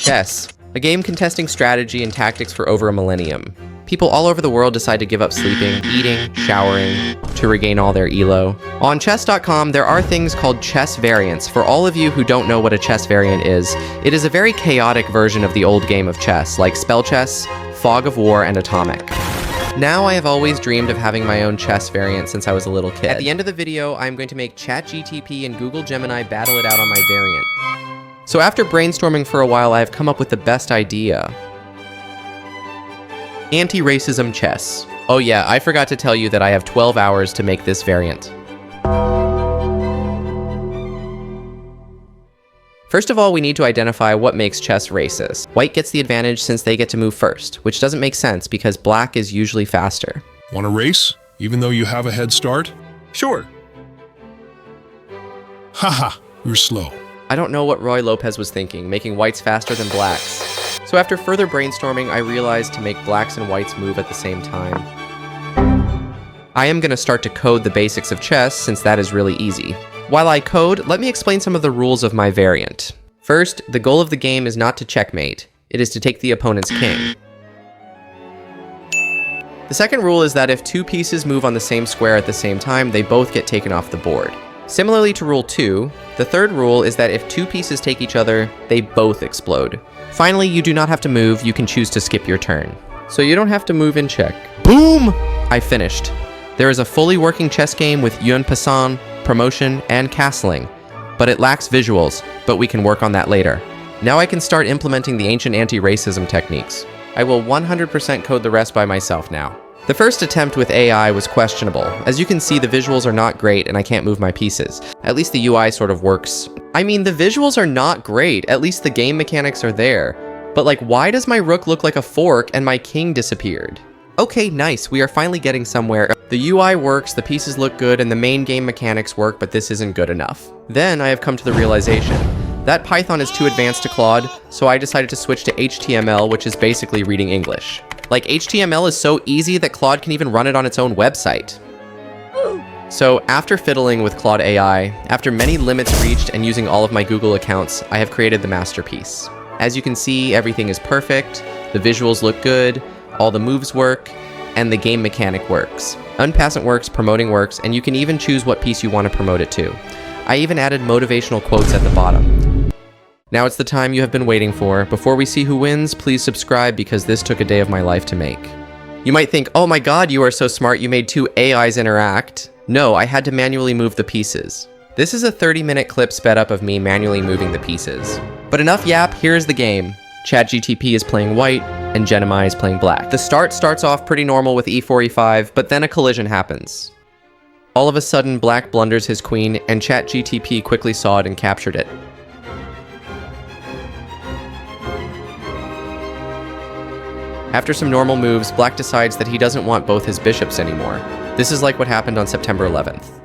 Chess, a game contesting strategy and tactics for over a millennium. People all over the world decide to give up sleeping, eating, showering, to regain all their elo. On chess.com, there are things called chess variants. For all of you who don't know what a chess variant is, it is a very chaotic version of the old game of chess, like Spell Chess, Fog of War, and Atomic. Now I have always dreamed of having my own chess variant since I was a little kid. At the end of the video, I'm going to make ChatGTP and Google Gemini battle it out on my variant. So after brainstorming for a while, I have come up with the best idea. Anti-racism chess. Oh yeah, I forgot to tell you that I have 12 hours to make this variant. First of all, we need to identify what makes chess racist. White gets the advantage since they get to move first, which doesn't make sense because black is usually faster. Want to race, even though you have a head start? Sure. Haha, you're slow. I don't know what Roy Lopez was thinking, making whites faster than blacks. So after further brainstorming, I realized to make blacks and whites move at the same time. I am going to start to code the basics of chess since that is really easy. While I code, let me explain some of the rules of my variant. First, the goal of the game is not to checkmate. It is to take the opponent's king. The second rule is that if two pieces move on the same square at the same time, they both get taken off the board. Similarly to rule 2, the third rule is that if two pieces take each other, they both explode. Finally, you do not have to move, you can choose to skip your turn. So you don't have to move in check. Boom! I finished. There is a fully working chess game with en passant, promotion, and castling, but it lacks visuals, but we can work on that later. Now I can start implementing the ancient anti-racism techniques. I will 100% code the rest by myself now. The first attempt with AI was questionable. As you can see, the visuals are not great and I can't move my pieces. At least the UI sort of works. I mean, the visuals are not great, at least the game mechanics are there. But like, why does my rook look like a fork and my king disappeared? Okay, nice, we are finally getting somewhere. The UI works, the pieces look good, and the main game mechanics work, but this isn't good enough. Then I have come to the realization that Python is too advanced to Claude, so I decided to switch to HTML, which is basically reading English. Like, HTML is so easy that Claude can even run it on its own website. So after fiddling with Claude AI, after many limits reached and using all of my Google accounts, I have created the masterpiece. As you can see, everything is perfect, the visuals look good, all the moves work, and the game mechanic works. Unpassant works, promoting works, and you can even choose what piece you want to promote it to. I even added motivational quotes at the bottom. Now it's the time you have been waiting for. Before we see who wins, please subscribe because this took a day of my life to make. You might think, oh my god, you are so smart, you made two AIs interact. No, I had to manually move the pieces. This is a 30-minute clip sped up of me manually moving the pieces. But enough yap, here's the game. ChatGTP is playing white, and Gemini is playing black. The start starts off pretty normal with e4, e5, but then a collision happens. All of a sudden, black blunders his queen, and ChatGTP quickly saw it and captured it. After some normal moves, black decides that he doesn't want both his bishops anymore. This is like what happened on September 11th.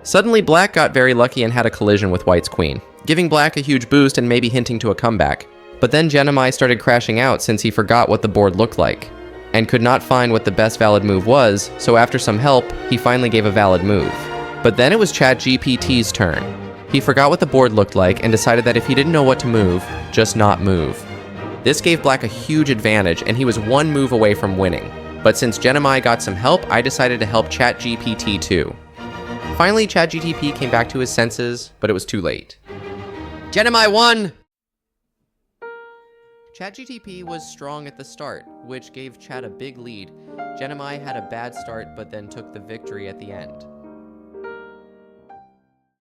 Suddenly, black got very lucky and had a collision with white's queen, giving black a huge boost and maybe hinting to a comeback. But then Gemini started crashing out since he forgot what the board looked like, and could not find what the best valid move was, so after some help, he finally gave a valid move. But then it was ChatGPT's turn. He forgot what the board looked like and decided that if he didn't know what to move, just not move. This gave black a huge advantage and he was one move away from winning. But since Gemini got some help, I decided to help ChatGPT too. Finally, ChatGTP came back to his senses, but it was too late. Gemini won! ChatGTP was strong at the start, which gave Chat a big lead. Gemini had a bad start, but then took the victory at the end.